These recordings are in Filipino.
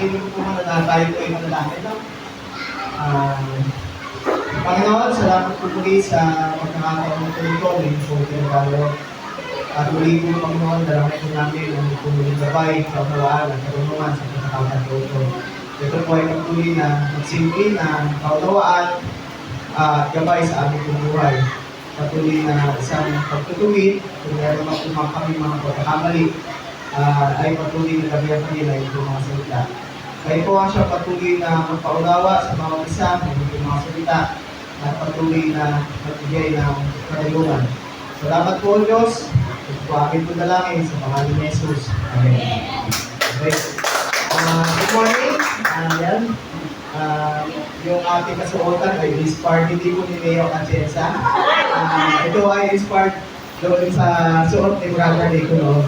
Pagpapatinin ko muna na tayo po ay manalangin, no? Panginoon, salamat po muli sa pagkakataon na ito. Ngayon po tinatalo. At muli po, Panginoon, dalangin po namin ang pumuling gabay, kaunawaan at karunungan sa pagkakataon po ito. Ito po ay patuloy na magsimpi na kaunawaan at gabay sa aming buhay. Patuloy na isang pagtutuwid, kung meron man po kami mga pagkakamali, ay patuloy na gabihan kanila yung mga salita. Kaya po ang siya patuloy na magpaunawa sa mga isa, yung mga salita, at patuloy na magbigay ng karayungan. Salamat po, Diyos. Ito po aking panalangin sa pangalan ni Jesus. Amen. Okay. Good morning. Yan. Yung ating kasuotan ay inspired hindi po ni Mayo Atienza. Ito ay inspired doon sa suot ni Brother Nico noon.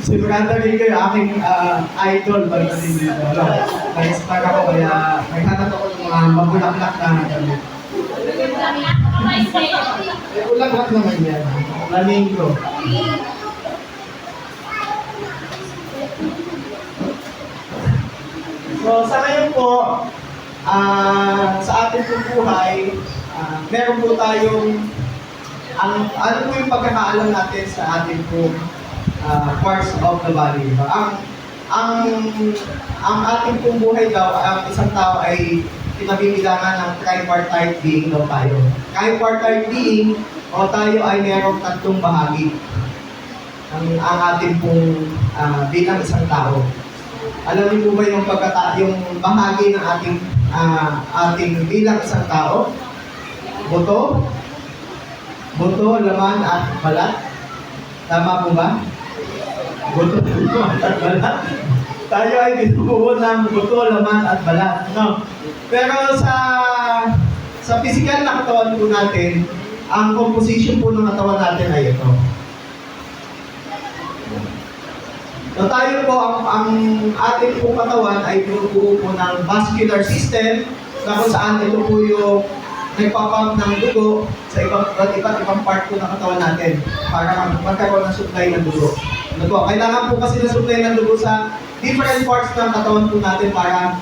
Si Brother Nico yung aking idol pagdating dito. Na-inspire ako kaya may hanap ako ng mga mabulaklak na damit. Bulaklak naman yan. Lamingo. So sa ngayon po, sa ating buhay, meron po tayong ano po yung pagkakaalam natin sa ating po parts of the body. Ang ating pong buhay daw, ang isang tao ay pinabibilangan ng tripartite being daw tayo. Tripartite being, o tayo ay merong tatlong bahagi. Ang ating pong bilang isang tao. Alam niyo po ba yung yung bahagi ng ating bilang isang tao? Buto, laman at balat. Tama po ba? Buto, laman at balat. Tayo ay binubuo ng buto, laman at balat. No? Pero sa physical na katawan po natin, ang composition po ng katawan natin ay ito. So tayo po, ang ating pong katawan ay binubuo po ng vascular system na kung saan ito po yung nagpapump ng dugo sa iba't ibang part po ng katawan natin para magkaroon ng supply ng dugo. Ano po? Kailangan po kasi ng supply ng dugo sa different parts ng katawan po natin para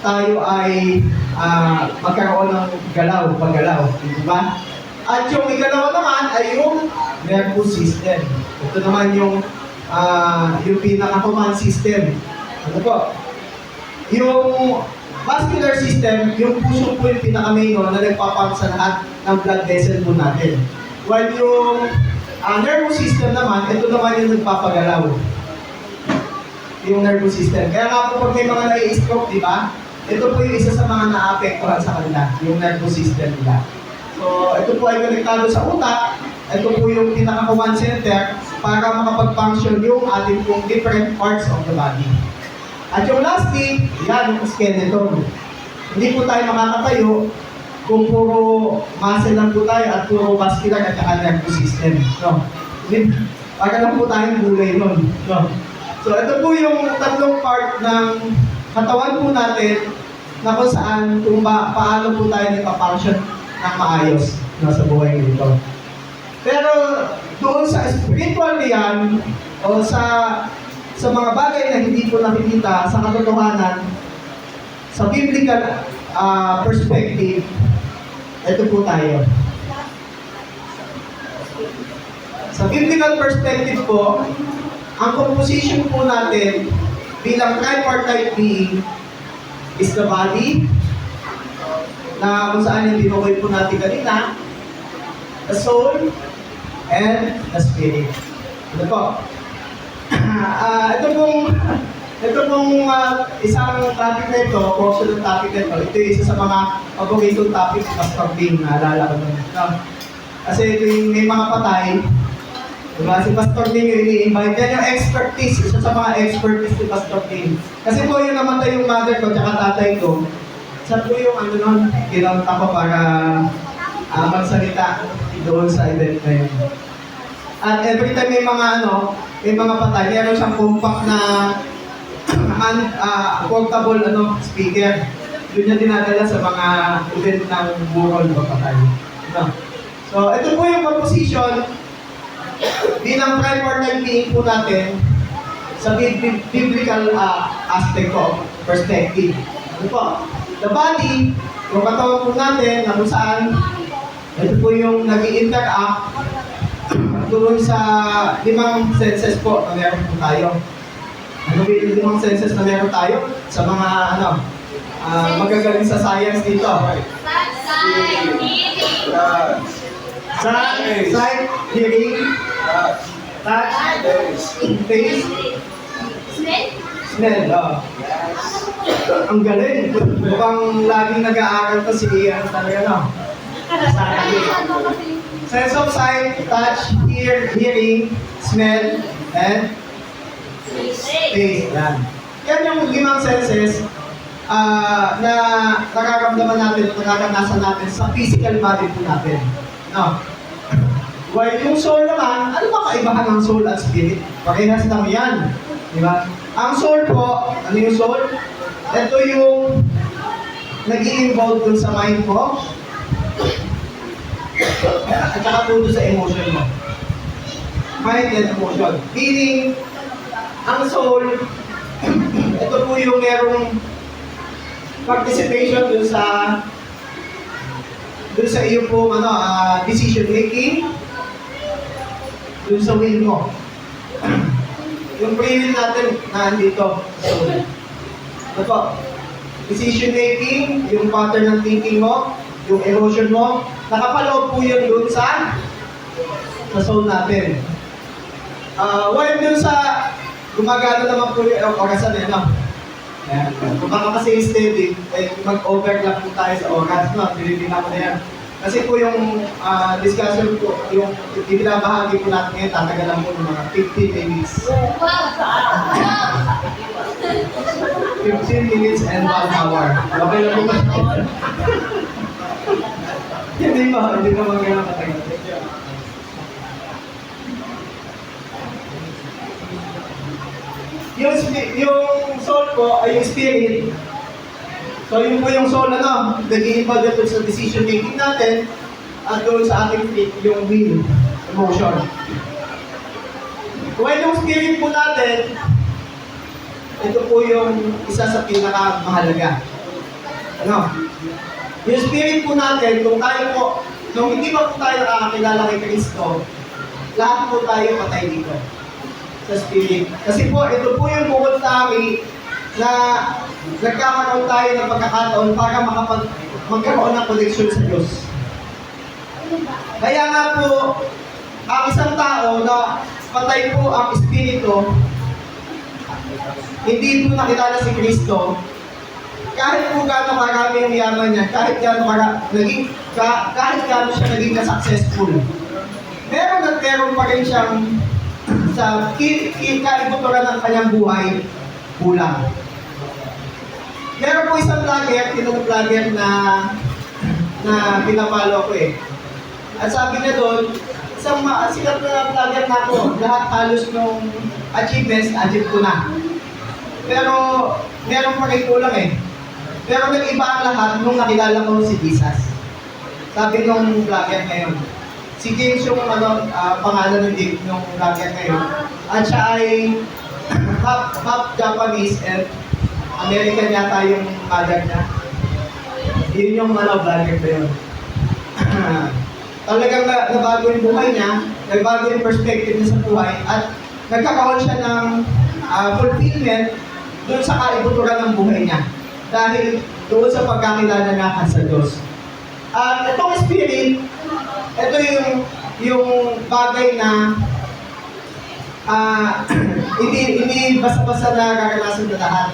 tayo ay magkaroon ng paggalaw. Di ba? At yung ikalawa naman ay yung nervous system. Ito naman yung pinaka-command system. Ano po? Yung vascular system, yung puso po yung pinaka-main na nagpapump sa lahat ng blood vessel po natin. While yung nervous system naman, ito naman yung nagpapagalaw. Yung nervous system. Kaya nga po pag may mga nai-stroke, di ba? Ito po yung isa sa mga naapektuhan sa kanila, yung nervous system nila. So, ito po ay konektado sa utak. Ito po yung pinaka-command center para makapag-function yung ating pong different parts of the body. At yung lastly, yan yung skeleton. Hindi po tayo makakatayo kung puro muscle lang po tayo at puro vascular at saka nervous system. No? Para lang po tayong gulay nun. No? So ito po yung tatlong part ng katawan po natin na kung saan, kung paano po tayo nagpa-function ng maayos sa buhay nito. Pero doon sa spiritual yan, o sa mga bagay na hindi po nakikita sa katotohanan, sa biblical perspective, ito po tayo. Sa biblical perspective po, ang composition po natin bilang tripartite being is the body, na kung saan yung tinukoy po natin kanina, the soul, and the spirit. Ito po. Ito pong isang topic na ito, portion ng topic na ito. Ito yung isa sa mga paborito topic sa Pastor Bing, naalala ko nun. Kasi ito yung may mga patay. Diba? Si Pastor Bing yung ini-invite. Yan yung expertise, isa sa mga expertise ni Pastor Bing. Kasi po yung namatay yung mother ko at tatay ko, saan po yung ginamta ko para magsalita doon sa event na yun. At every time may mga patay, meron siyang compact na portable speaker. Doon niya dinadala sa mga event ng burol o patay. So, ito po yung composition bilang tripartite being po natin sa biblical aspect of perspective. Ano po? The body, yung katawan po natin, na kung saan, ito po yung nag-i-interact doon sa 5 senses po na meron po tayo. Ano ba yung 5 senses na meron tayo? Sa mga magagaling sa science dito. Sight, hearing, touch, taste, smell. Ang galing. Mukhang laging nag-aaral to si Ian talaga, no? Sense of sight, touch, hearing, smell, and taste. Yan yung 5 senses na nakaramdaman natin, nakakanasan natin sa physical body po natin. No? While yung soul naman, ano ba kaibahan ng soul at spirit? Parehas lang yan. Di ba? Ang soul po, ano yung soul? Ito yung nag-i-involve dun sa mind mo at saka po dun sa emotion mo. Mind and emotion. Meaning, ang soul, ito po yung merong participation dun sa iyo po decision making, dun sa will mo. Yung free will natin na andito. Ano po? Decision making, yung pattern ng thinking mo, yung emotion mo, nakapaloob po yun dun sa soul natin. While dun sa gumagana naman po yung orasan eh, no? Ayan. Kung baka kasi steady, mag-overlap po tayo sa oras, no? Pilitin ako na yan. Kasi po yung discussion po, yung ibinabahagi po natin ngayon, tatagalan po ng mga 15 minutes. 15 minutes and 1 hour. Okay lang po ba? Hindi naman ganun katagal. Yung soul po ay yung spirit. So yun po yung soul nag-i-involve ito sa decision making natin at doon sa ating faith, yung will, emotion. While yung spirit po natin, ito po yung isa sa pinakamahalaga. Yung spirit po natin, kung tayo po, nung hindi pa po tayo nakakakilala kay Kristo, lahat po tayo patay dito sa spirit. Kasi po, ito po yung bukod tayo na nagkakaroon tayo ng pagkakataon para magkaroon ng connection sa Diyos. Kaya nga po, ang isang tao na patay po ang espiritu, hindi po nakilala si Kristo, kahit po gano'ng marami yung yaman niya, kahit gano'ng siya naging ka-successful, meron at meron pa rin siyang sa kaibuturan ng kanyang buhay, kulang. Meron po isang vlogger na pinapalo ko eh. At sabi niya doon, isang sikat na vlogger na ako, lahat halos nung achievements, achieve ko na. Pero meron pa rin kulang eh. Pero nag-iba ang lahat nung nakilala ko si Jesus. Sabi nung vlogger ngayon, si James yung pangalan ng vlogger ngayon. At siya ay half Japanese and American yata yung mother niya. Yun yung vlogger na yun. Talagang nabago yung buhay niya, nagbago yung perspective niya sa buhay, at nagkakaroon siya ng fulfillment doon sa kaibuturan ng buhay niya. Dahil doon sa pagkakilala niya sa Diyos. Itong spirit, ito yung bagay na hindi basta-basta na kakalasan na lahat.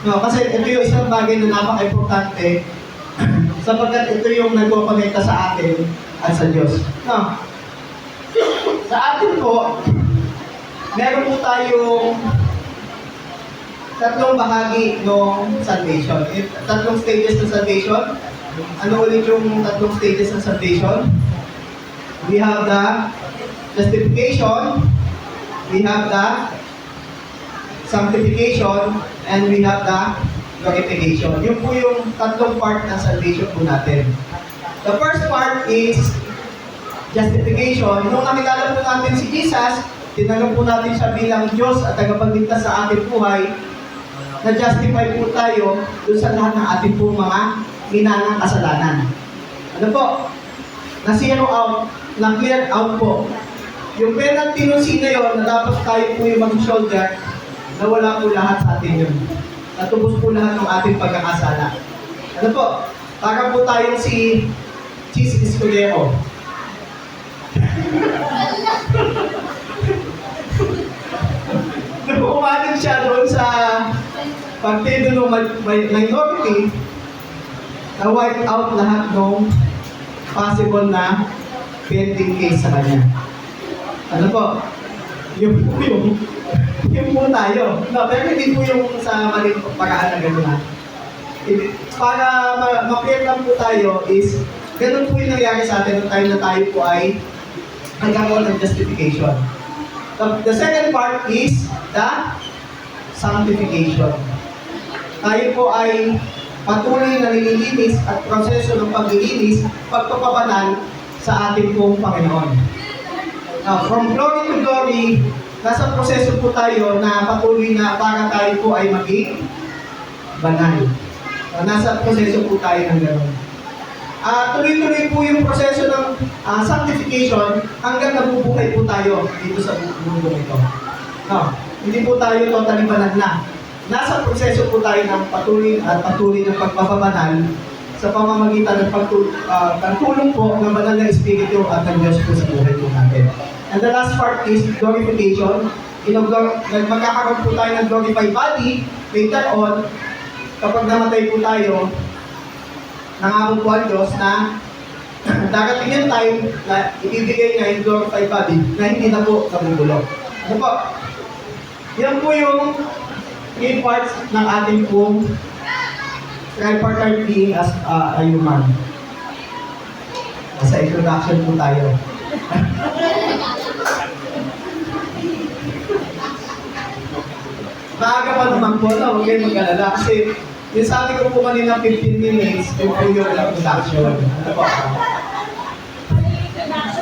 No, kasi ito yung isang bagay na napaka-importante sapagkat ito yung nagpapakonekta sa atin at sa Diyos. No. Sa atin po, meron po tayong tatlong bahagi ng salvation. Tatlong stages ng salvation. Ano ulit yung tatlong stages ng salvation? We have the justification, we have the sanctification, and we have the glorification. Yun po yung tatlong part ng salvation po natin. The first part is justification. Nung nakilala po natin si Jesus, tinanggap po natin siya bilang Diyos at tagapagligtas sa ating buhay, na-justify po tayo doon sa lahat ng ating pong mga minanang kasalanan. Ano po? Na-zero out, na-clear out po. Yung penalty nung sin na yun, na dapat tayo po yung mag-shoulder, nawala po lahat sa atin yun. Natubos po lahat ng ating pagkakasala. Ano po? Para po tayong si Cheese Escudero. Nung umatin siya doon sa partido ng minority, na-wipe out lahat ng possible na pending case sa kanya. Ano po? Yung po tayo. No, pero hindi po yung sa maling paraan na gano'n na. Para ma-clear lang po tayo is, ganun po yung nangyari sa atin noong time na tayo po ay nagkakaroon ng justification. The second part is the sanctification. Tayo po ay patuloy na nililinis at proseso ng paglilinis, pagpapabanal sa ating pong Panginoon. Now, from glory to glory, nasa proseso po tayo na patuloy na para tayo po ay maging banal. Nasa proseso po tayo ng gano'n. Tuloy-tuloy po yung proseso ng sanctification hanggang nabubuhay po tayo dito sa mundo ito. No, hindi po tayo totally banal na. Nasa proseso po tayo ng patuloy ng pagpapabanal sa pamamagitan ng pagtulong po ng banal na Espiritu at ng Diyos po sa buhay po natin. And the last part is glorification. Magkakaroon po tayo ng glorified body later on. Kapag namatay po tayo, nangako po ang Diyos na darating yung time na ibibigay niya yung glorified body na hindi na po nabubulok. Ano po? Yan po yung 3 parts ng ating pong tripartite being as a human. Sa introduction po tayo. Maaga pa naman po, no? Huwag kayong mag-alala. Kasi yung sabi ko po kanina 15 minutes, yung po yung introduction. Ano po?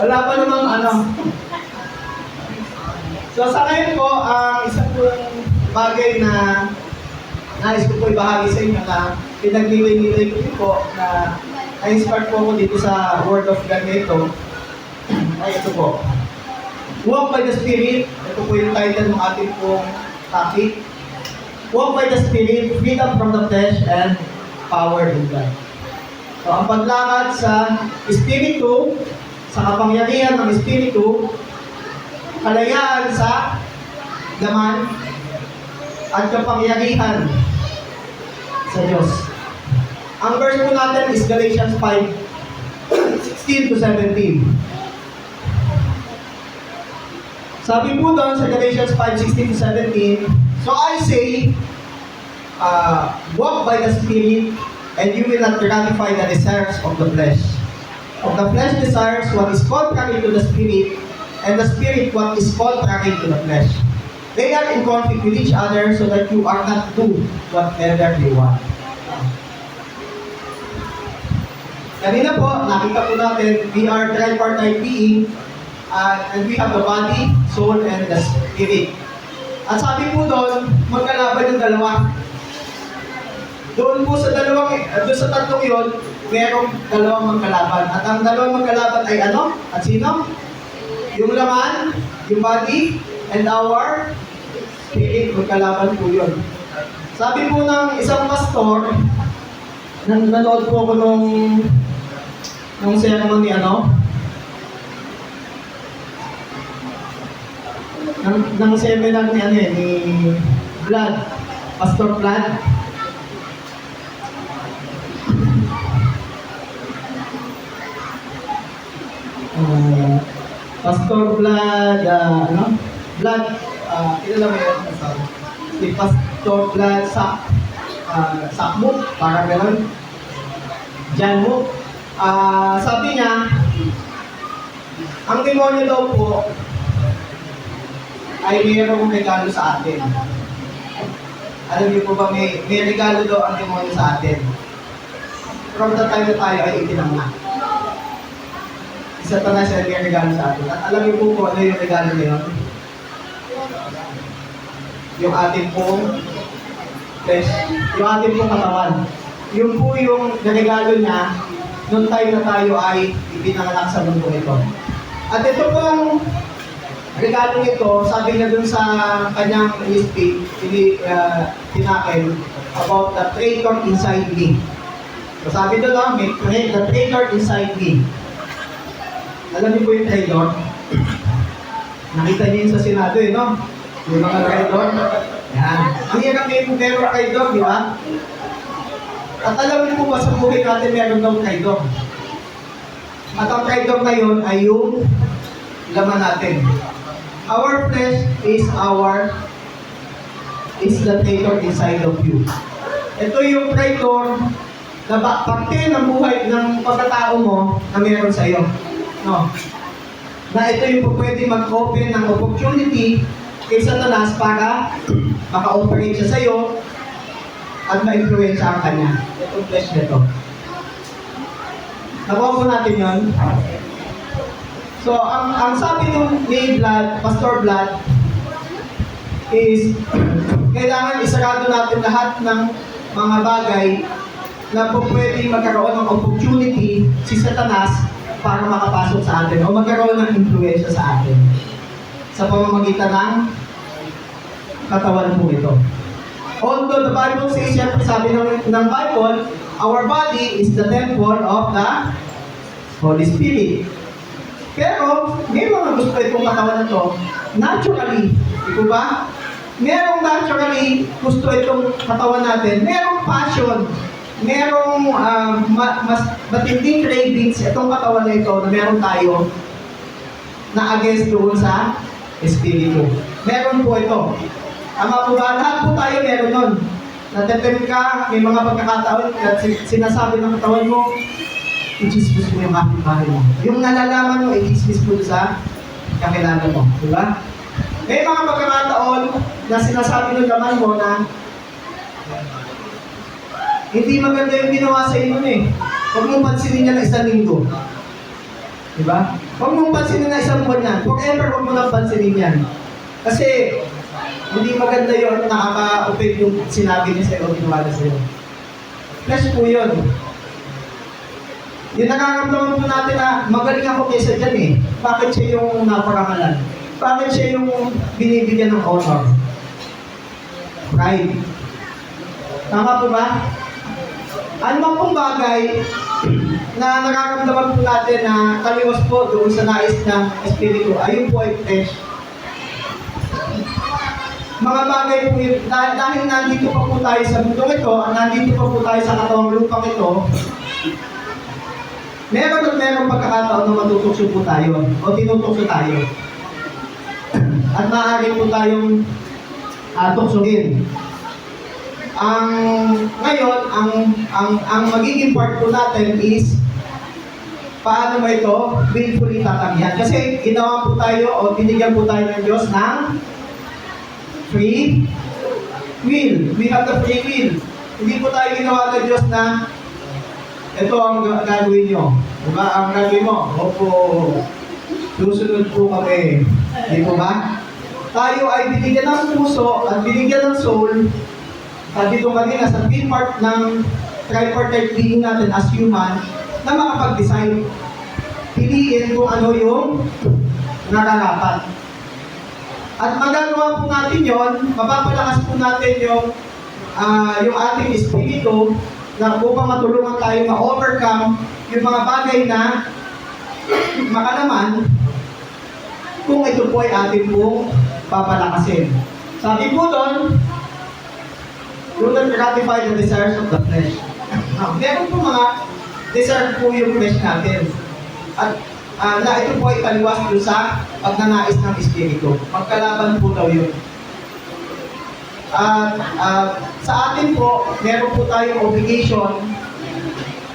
Wala pa namang ano. So sa ngayon po, isang pong bagay na nais ko po ibahagi sa inyo na pinagnilay-nilay ko po na na-inspire po ako dito sa Word of God nito. Ay, ito po. Walk by the Spirit. Ito po yung title ng ating pong topic. Walk by the Spirit, freedom from the flesh, and power in God. So, ang paglakad sa Espiritu, sa kapangyarihan ng Espiritu, kalayaan sa laman, at kapangyarihan sa Diyos. Ang verse po natin is Galatians 5:16 to 17. Sabi po doon sa Galatians 5:16 to 17, so I say, walk by the Spirit, and you will not gratify the desires of the flesh. Of the flesh desires what is contrary to the Spirit, and the Spirit what is contrary to the flesh. They are in conflict with each other so that you are not do whatever they want. Kanina po, nakita po natin, we are tripartite being, and we have the body, soul, and the spirit. At sabi po doon, magkalaban yung dalawa. Doon po sa doon sa tatlong yon, merong dalawang magkalaban. At ang dalawang magkalaban ay ano? At sino? Yung laman, yung body, and our spirit, magkalaban po yun. Sabi po ng isang pastor, nanood po ako nung ceremony, ng seminar ni Vlad, Pastor Vlad. Pastor Vlad, Vlad, kilala mo yun? Si Pastor Vlad Sakmo, parang gano'n. Diyan mo. Sabi niya, ang demonyo daw po ay mayroong regalo sa atin. Alam niyo po ba, may regalo daw ang demonyo sa atin. From the time na tayo ay itinangla. Isa pa na siya may regalo sa atin. At alam niyo po ano yung regalo na yun? yung ating pong flesh, yung ating pong katawan. Yun po yung regalo niya noong time na tayo ay ipinanganak sa mundo ito. At ito pong regalo ito, sabi niya dun sa kanyang speech, tinakin about the traitor inside me. So sabi doon, may the traitor inside me. Alam niyo po yung traitor? Nakita niyo yun sa Senado no? Yung mga traitor. Yan. Ang hirap yung traitor, di ba? At alam niyo po ba sa buhay natin meron daw traitor? At ang traitor na yun ay yung laman natin. Our flesh is the traitor inside of you. Ito yung traitor na parte ng buhay ng pagkatao mo na meron sa iyo. No. Na ito yung pwede mag-open ng opportunity kay Satanas para maka-operate siya sa iyo at ma-influensya ang kanya. Itong flesh nito. Nakuha po natin yun. So, ang sabi ni Pastor Vlad, is kailangan isarado natin lahat ng mga bagay na po pwede magkaroon ng opportunity si Satanas para makapasok sa atin o magkaroon ng influensya sa atin sa pamamagitan ng katawan po ito. Although the Bible says, sabi ng Bible, our body is the temple of the Holy Spirit. Pero, may mga gusto itong katawan na to, naturally, di ba ba? Merong naturally gusto itong katawan natin, merong passion, merong mas matinding cravings itong katawan na ito na meron tayo na against doon sa espiritu. Meron po ito. Ama po ba? Lahat po tayo meron nun. Natetempt ka, may mga pagkakataon at sinasabi ng katawan mo, i-chismis mo yung kapitbahay mo. Yung nalalaman mo, i-chismis mo sa kakilala mo. Diba? May mga pagkakataon na sinasabi ng laman mo na hindi maganda yung ginawa sa inyo eh. Huwag mong pansinin niya na isang linggo. Diba? Huwag mong pansinin na isang buwan yan. Forever, huwag mo nang pansinin yan. Kasi, hindi maganda yun, nakaka-upit yung sinabi niya sa'yo o ginawa na sa'yo. Flesh po yun. Yung nakakamdaman po natin na magaling ako kaysa dyan eh. Bakit siya yung naparangalan? Bakit siya yung binibigyan ng honor? Pride. Tama po ba? Ano man pong bagay na nakakamdaman po natin na kaliwas po doon sa nais ng Espiritu, ayun po ay flesh. Mga bagay po yun, dahil nandito pa po tayo sa mundo ito, nandito pa po tayo sa katawang lupang ito, meron at meron pagkakataon na matutukso po tayo o tinutukso tayo. At maaari po tayong tuksuhin. Ngayon, ang magiging part po natin is paano mo ito willfully tatanggihan. Kasi ginawa po tayo o binigyan po tayo ng Diyos ng free will. We have the free will. Hindi po tayo ginawa ng Diyos na ito ang gagawin nyo. Diba? Ang gagawin mo, opo, susunod po kami. Di po ba? Tayo ay binigyan ng puso at binigyan ng soul. Sabi doon kanina, sa three part ng tripartite being natin as human na makapag-decide. Piliin kung ano yung nakarapat. At magagawa po natin yon, mapapalakas po natin yung ating espiritu na upang matulungan tayo ma-overcome yung mga bagay na makalaman kung ito po ay ating pong papalakasin. Sabi po doon, do not gratify the desires of the flesh. Meron po mga desire po yung flesh natin. At na ito po ay taliwas doon sa pagnanais ng espiritu. Magkalaban po daw yun. Sa atin po, meron po tayong obligation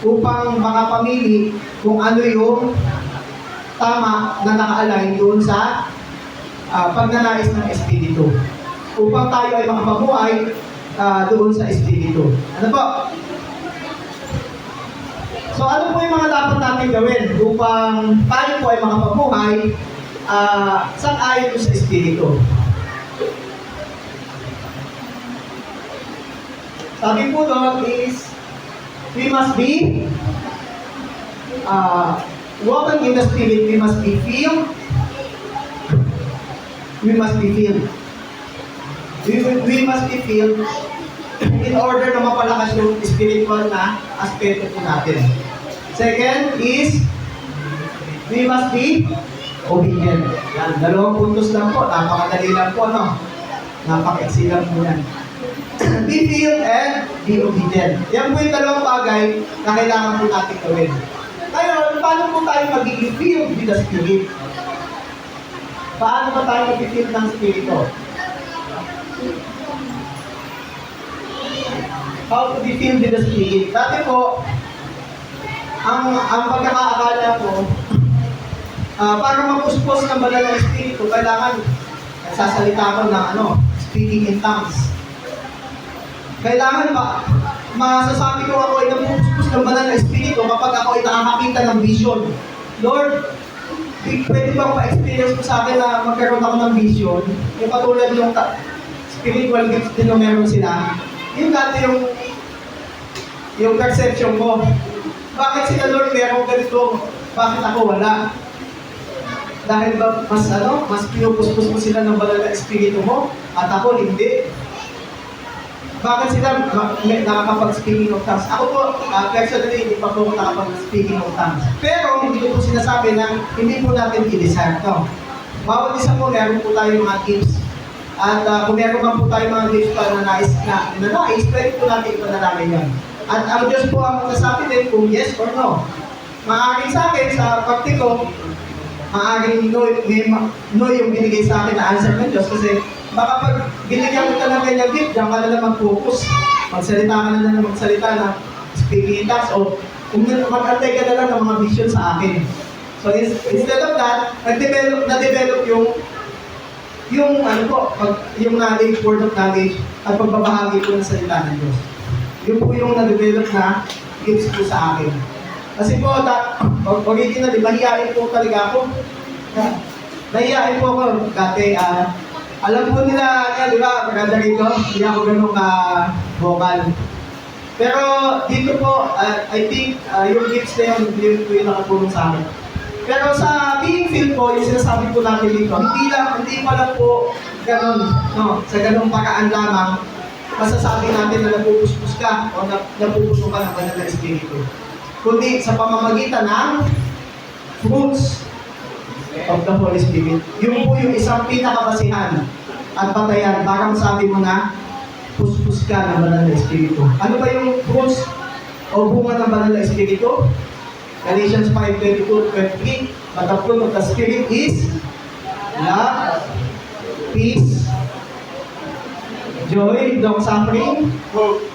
upang makapamili kung ano yung tama na naka-align doon sa pagnanais ng espiritu. Upang tayo ay makapabuhay doon sa espiritu. Ano po? So ano po yung mga dapat natin gawin upang tayo po ay makapabuhay sang-ayon sa espiritu? Sabi po doon is, we must be walking in the Spirit, we must be filled. We must be filled. We must be filled in order na mapalakas yung spiritual na aspeto po natin. Second is, we must be obedient. Yan, dalawang puntos lang po. Napakadali lang po, no? Napaka-easy lang po yan. Be filled and be obedient. Yan po yung dalawang bagay na kailangan po natin gawin. Ngayon, paano po tayo magiging filled with the Spirit? Paano ba tayo mag-filled ng Spirito? How to be filled with the Spirit? Dati po, ang pagkakaakala ko, para mapuspos ng banal ng Espiritu, kailangan nagsasalita ko ng speaking in tongues. Kailangan ba, masasabi ko ako ay napupuspos ng banal ng Espiritu kapag ako ay nakakakita ng vision. Lord, pwede bang pa-experience ko sa akin na magkaroon ako ng vision? Yung katulad yung spiritual gifts din na meron sila. Yung dati yung perception ko. Bakit sila Lord meron ganito? Bakit ako wala? Dahil ba mas pinupuspos mo sila ng banal na Espiritu mo at ako hindi? Bakit sila nakakapag-speaking of tongues? Ako po, personally, hindi pa po nakakapag-speaking of tongues. Pero, hindi ko po sinasabi na hindi po natin i-desire to. Bawat isa po, meron po tayo mga gifts. At kung meron man po tayo mga gifts pa na nais, pwede po natin ipanalangin yan. At ang Diyos po ang magsasabi din kung yes or no. Maaaring sa akin, sa praktiko, maaaring no yung binigay sa akin na answer ng Diyos kasi baka pag binigyan kita ng kanyang gift, diyan ka na lang mag-focus. Magsalita ka na lang magsalita na speaking in tongues o mag-antay ka na lang ng mga vision sa akin. So instead of that, na-develop yung knowledge, word of knowledge at pagbabahagi ko ng salita ng Diyos. Yun po yung na-develop na gifts po sa akin. Kasi po, originally, mahihain po talaga ako. Nahihain po ako dati. Alam po nila, di ba, maganda rito, hindi ako ganun vocal. Pero dito po, I think, yung gifts na yun po yung nakatulong sa akin. Pero sa being filled po, yung sinasabi po natin dito, hindi pa lang po ganun, no? Sa ganung paraan lamang, masasabi natin na napupuspos ka o napupuso ka ng banal na Espiritu. Kundi sa pamamagitan ng fruits of the Holy Spirit. Yun po yung isang pinakabasihan at patayan para masabi mo na puspos ka ng banal na Espiritu. Ano ba yung fruits o bunga ng banal na Espiritu? Galatians 5:22-23, but the fruit of the Spirit is love, peace, joy, long-suffering,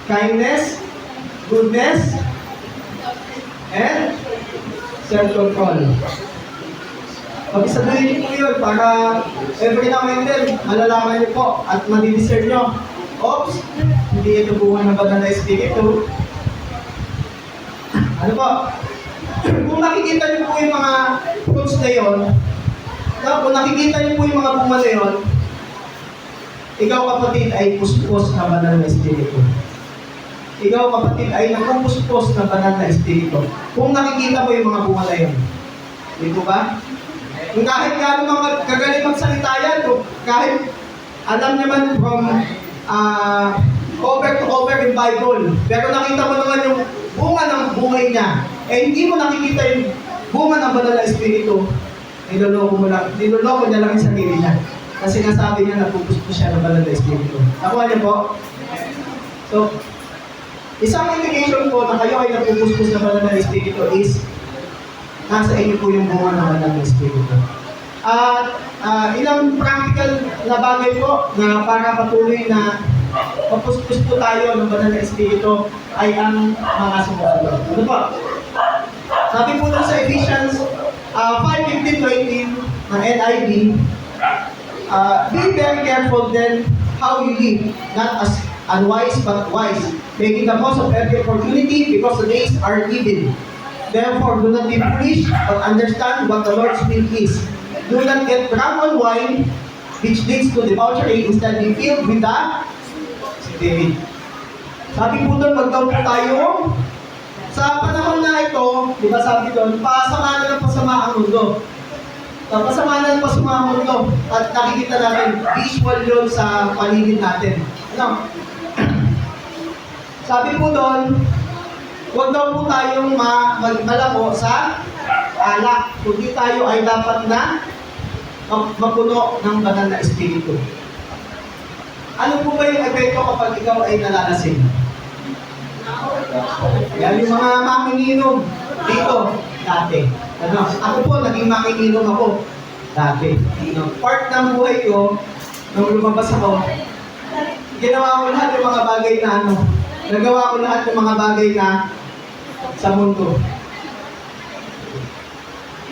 kindness, goodness, and self-control. Pag-isaduhin niyo po yun para every now and then, malalaman niyo po at madidiscern niyo. Oops, hindi ito bunga ng banal na Espiritu. Ano po? Kung nakikita niyo po yung mga fruits na yun, kung nakikita niyo po yung mga bunga na yun, ikaw kapatid ay puspos ng banal na Espiritu. Ikaw kapatid ay nakupuspos ng banal na Espiritu. Kung nakikita mo yung mga bunga na yun. Di po ba? Kung kahit gano'n mga kagaling magsalita yan, kahit alam naman from cover to cover in Bible, pero nakita mo naman yung bunga ng buhay niya, hindi mo nakikita yung bunga ng banal na Espiritu, niloloko niya lang yung sarili niya. Kasi nasabi niya napupuspos siya ng banal na Espiritu. Nakuha niyo po? So, isang indication po na kayo ay napupuspos ng banal na Espiritu is nasa inyo po yung bunga ng banal na Espiritu. At ilang practical na bagay po na para patuloy na mapuspos po tayo ng banal na Espiritu ay ang mga sumunod. Ano po? Sabi po dun sa Ephesians 5:15-18 na NIV, be very careful then how you live, not as unwise but wise, making the most of every opportunity because the days are evil. Therefore, do not be foolish, but understand what the Lord's will is. Do not get drunk on wine, which leads to debauchery. Instead, be filled with the Spirit. Sabi po doon, wag daw po tayo sa panahon na ito, di ba sabi doon, pasama na ng pasama ang mundo. Pasama na ng pasama ang mundo. At nakikita natin, visual yun sa paligid natin. Ano? Sabi po doon, huwag daw po tayong malako sa alak. Kundi tayo ay dapat na mapuno ng banal na espiritu. Ano po ba yung epekto kapag ikaw ay nalalasing? Yan yung mga manginginom dito, dati. Ano? Ako po, naging manginginom ako dati. Part ng buhay ko, nung lumabas ako, ginawa ko lahat yung mga bagay na nagawa ko lahat ng mga bagay na sa mundo.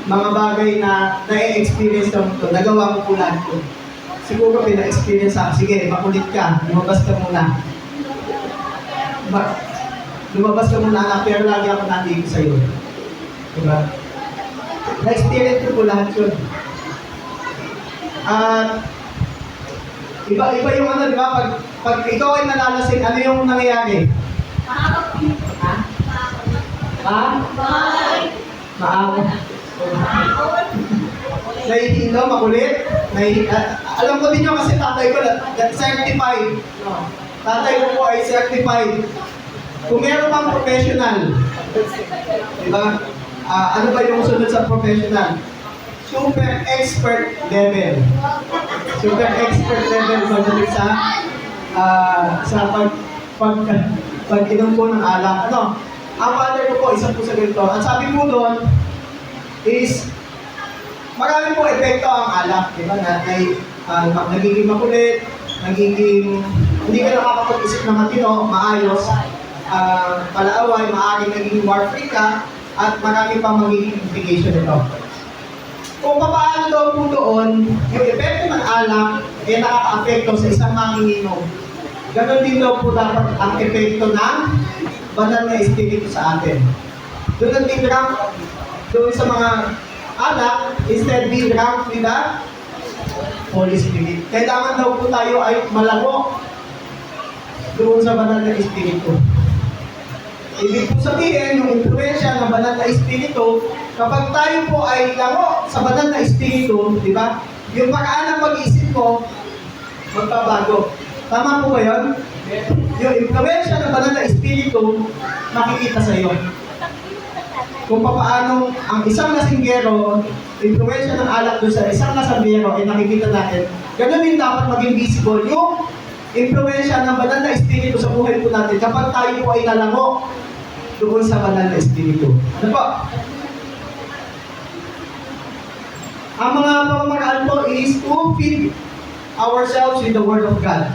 Mga bagay na na-experience sa mundo, nagawa ko po lahat ko. Siguro pina-experience ako, sige, makulit ka, lumabas ka muna. Lumabas ka muna anak, pero lagi ako nandito sa'yo. Diba? Na-experience ko po lahat yun. At iba yung di ba? Pag ikaw ay nalalasing, ano yung nangyayari? Ha? Ha? Maawa. Nahihilo, makulit. Alam ko din yun kasi tatay ko, certified. Tatay ko po ay certified. Kung meron pang professional, di ba? Ano ba yung sunod sa professional? Super expert level. Super expert level pagdating sa pag-inom po ng alak. Ano? Ang father ko po, isa po sa ganito. Ang sabi po doon is, marami po epekto ang alak. Di ba? Nagiging makulit, hindi ka nakakapag-isip ng matino, maayos, palaaway, maaaring nagiging war-free ka, at marami pang magiging implication nito. Kung paano daw po doon, yung epekto ng alak ay nakaka-apekto sa isang manginginom. Ganon din daw po dapat ang epekto ng banal na espiritu sa atin. Doon ang drunk, doon sa mga alak, instead be drunk with the Holy Spirit. Kailangan daw po tayo ay malamo doon sa banal na espiritu. Ibig po sabihin, yung influensya ng banal na espiritu, kapag tayo po ay laro sa banal na espiritu, di ba? Yung paraan ng pag-iisip mo, magbabago. Tama po ba yun? Yung influensya ng banal na espiritu, makikita sa iyo. Kung paano ang isang lasinggero, influensya ng alak doon sa isang lasanggero, ay nakikita natin, ganun din dapat maging visible yung influensya ng banal na espiritu sa buhay po natin kapag tayo po ay nalango doon sa banal na espiritu. Ano po? Ang mga pamamaraan po is to feed ourselves with the Word of God.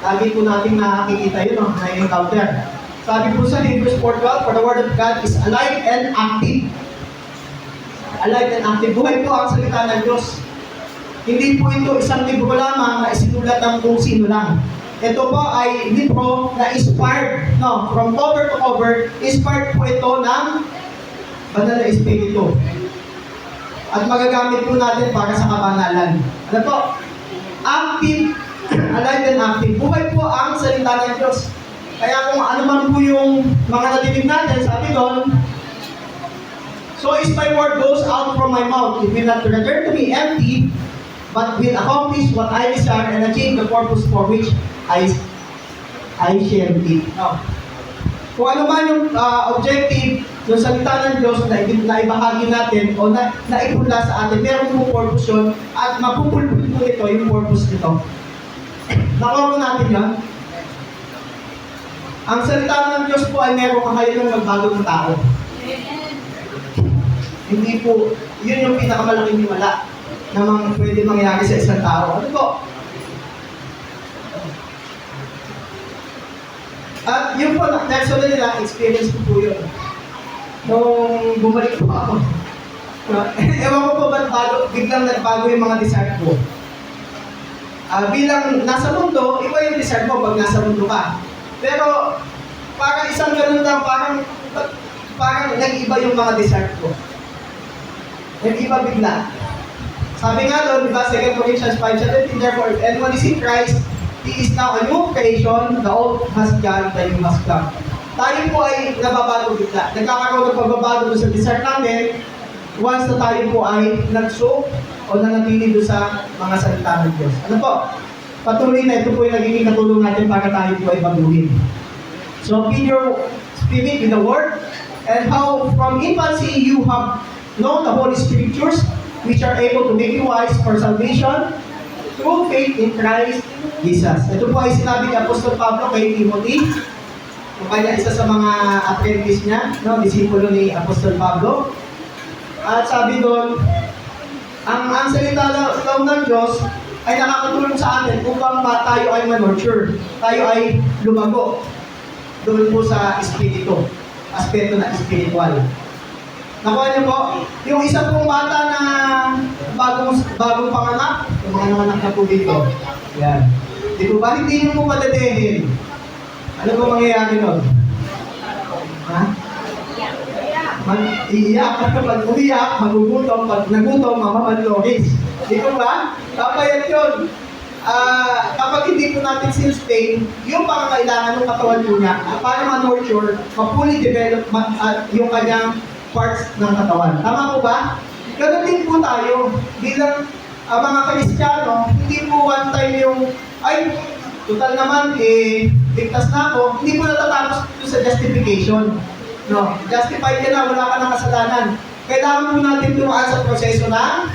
Lagi po natin nakikita yun, na-encounter. Sabi po sa Hebrews 4:12, for the Word of God is alive and active. Alive and active. Buhay po ang salita ng Diyos. Hindi po ito isang libro lamang na isinulat ng kung sino lang. Ito po ay libro na inspired, from cover to cover, inspired po ito ng banal na espiritu. At magagamit po natin para sa kabanalan. Ano po? Active, alive and active. Buhay po ang salita ng Diyos. Kaya kung ano man po yung mga nadinig natin, sabi doon, so is my word goes out from my mouth, it will not return to me empty, but will accomplish what I desire and achieve the purpose for which I share it. Kung ano man yung objective yung salita ng Diyos na ibahagi natin o na ipunla sa atin, meron po purpose yun at mapupulpul po ito yung purpose nito. Nakuha mo natin yan. Ang salita ng Diyos po ay meron kakayang magbago ng tao. Hindi po, yun yung pinakamalaking himala na pwede mangyari sa isang tao. Ano po? At yun po, next one nila, experience ko po yun. Nung bumalik po ako. Ewan ko po ba't biglang nagbago yung mga desire ko. Bilang nasa mundo, iba yung desire mo pag nasa mundo ka. Pero, parang isang ganun lang, parang nag-iba yung mga desire ko. Nag-iba bigla. Sabi nga doon, di ba, 2 Corinthians 5:17, therefore, if anyone is in Christ, He is now a new creation, the old has gone, the new has come. Tayo po ay nababago bigla. Nagkakaroon ng pagbabago doon sa desert natin once na tayo po ay nag-soak o nanatili doon sa mga salita ng Diyos. Ano po? Patuloy na ito po yung nagiging katulong natin para tayo po ay baguhin. So, feed your spirit with the word, and how from infancy you have known the Holy Scriptures, which are able to make you wise for salvation through faith in Christ Jesus. Ito po ay sinabi ni Apostol Pablo kay Timothy, yung kanya isa sa mga apprentice niya, no, disipulo ni Apostol Pablo. At sabi doon, ang salita daw ng Diyos ay nakakatulong sa atin upang tayo ay ma-nurture, tayo ay lumago doon po sa espiritu, aspeto na espiritual. Nakuha niyo po, yung isa pong bata na bagong panganak, yung mga nanganak na po dito. Yan. Di po ba, hindi niyo po padadehin. Ano po mangyayari nun? Ha? Iiyak, pag umiyak, magugutom, pag nagutom, mamamanlogis. Di po ba? Kapayat yun. Kapag hindi po natin sustain, yung pangangailangan ng katawan po niya, para ma-nurture, ma-fully develop yung kanyang parts ng katawan. Tama po ba? Ganun din po tayo. Bilang mga Kristiyano, hindi po one time yung, ay, total naman, ligtas na ako, hindi po natatapos sa justification. No, justified ka na, wala ka ng kasalanan. Kailangan po natin dumaan sa proseso ng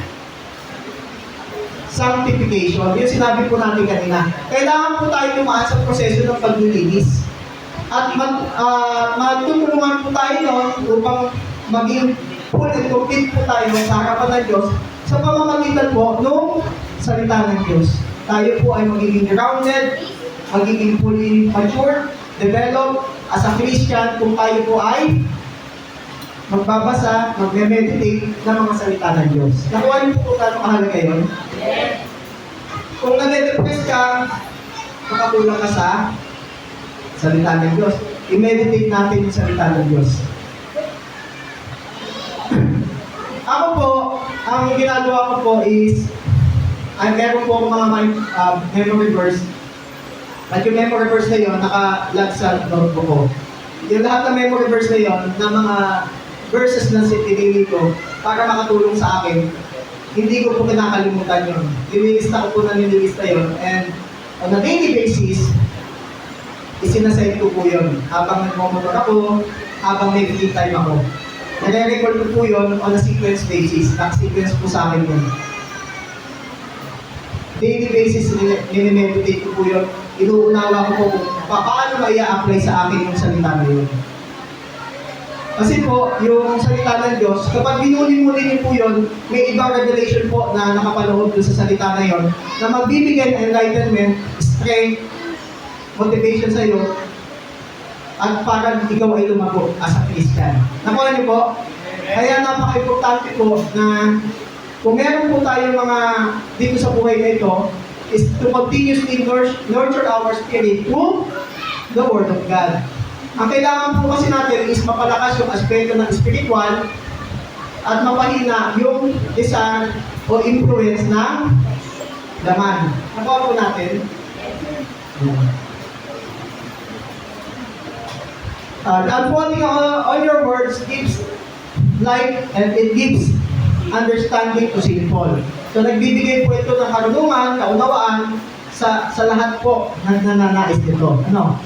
sanctification. Yung sinabi po natin kanina. Kailangan po tayo dumaan sa proseso ng paglilinis. At magtutulungan po tayo noon upang maging full and complete po tayo sa harapan ng Diyos sa pamamagitan po ng salita ng Diyos. Tayo po ay magiging grounded, magiging fully mature, develop as a Christian kung tayo po ay magbabasa, magme-meditate ng mga salita ng Diyos. Nakuha niyo po kung mahalaga yun? Yes. Kung nade-depress ka, makakulang ka sa salita ng Diyos. I-meditate natin yung salita ng Diyos. Ako po, ang ginagawa ko po is, meron po mga memory verse. At yung memory verse na yun, naka-log sa notebook ko. Yung lahat ng memory verse na yun, na mga verses na pinili ko, para makatulong sa akin, hindi ko po kinakalimutan yun. Nililista ko po na nililista yun. And on a daily basis, isinasend ko po yun. Habang nagmamotor ako, habang may free time ako. Nare-record ko po yun on a sequence basis. Naka-sequence po sa akin yun. Daily basis, nini-meditate ko po yun. Inuunawa ko po kung paano ma-i-apply sa akin yung salita na yun. Kasi po, yung salita ng Diyos, kapag binuli-muli niyo po yun, may ibang revelation po na nakapaloob doon sa salita na yun, na magbibigay ng enlightenment, strength, motivation sa iyo, at para ikaw ay lumago as a Christian. Nakuha niyo po? Kaya napaka-importante po na kung meron po tayong mga dito sa buhay na ito, is to continuously nurture our spirit through the Word of God. Ang kailangan po kasi natin is mapalakas yung aspeto ng spiritual at mapahina yung design o influence ng laman. Nakuha po natin. Unfolding on your words gives light and it gives understanding to simple. So nagbibigay po ito ng karunungan, kaunawaan sa lahat po ng nananais nito. Ano?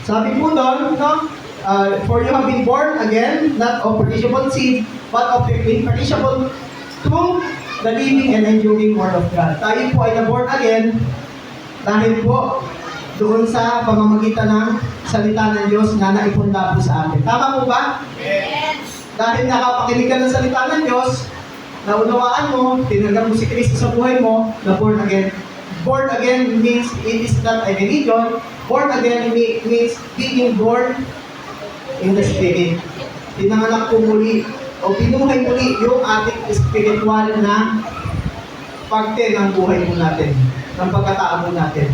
Sabi po doon, no? For you have been born again, not of perishable seed, but of imperishable through the living and enduring Word of God. Tayo po ay na-born again dahil po doon sa pamamagitan ng salita ng Diyos na naipunda po sa atin. Tama po ba? Yes! Dahil nakapakinig ka ng salita ng Diyos, naunawaan mo, tinanggap mo si Kristo sa buhay mo, na born again. Born again means it is not a religion. Born again means being born in the Spirit. Pinanganak po muli o binuhay muli yung ating spiritual na parte ng buhay po natin, ng pagkatao po natin.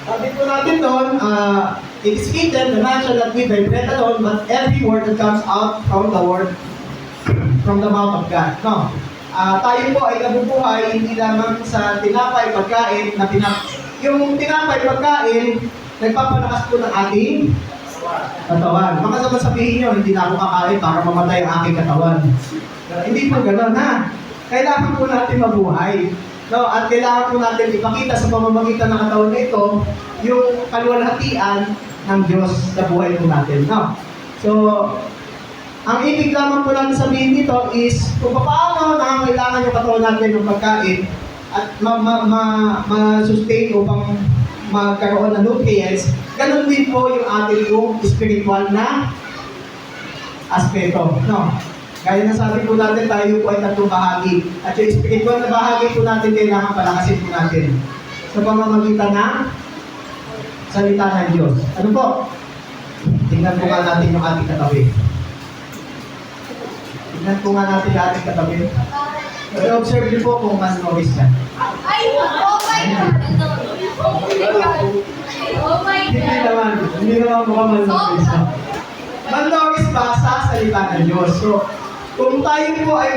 Sabi po natin doon, it is written, the man shall not live by bread alone, but every word that comes out from the word, from the mouth of God. No? Tayo po ay nabubuhay hindi lamang sa tinapay pagkain na yung tinapay pagkain, nagpapalakas po ng ating katawan. Baka naman sabihin nyo, hindi na ako kakain para mamatay ang aking katawan. Hindi po gano'n, ha? Kailangan po natin mabuhay. No, at kailangan po natin ipakita sa pamamagitan ng katawan na ito yung kaluwalhatian ng Diyos sa buhay po natin. No? So, ang ibig lamang po natin sabihin dito is kung paano nangangailangan yung katawan natin ng pagkain at ma-sustain upang magkaroon ng nutrients, ganun din po yung ating yung spiritual na aspeto. No? Gaya na sabi po natin, tayo po ay tatlong bahagi. At yung spiritual na bahagi po natin, kailangan palakasin po natin sa pamamagitan ng salita ng Diyos. Ano po? Tingnan po nga natin yung ating katabi. Tingnan po nga natin yung ating katabi. I-observe niyo po kung mas novice ka. Ay! Oh my God! Oh my God! Oh my Hindi God! naman mukhang mas novice ka. Manlogis ba sa salita ng Diyos? So, kung tayo po ay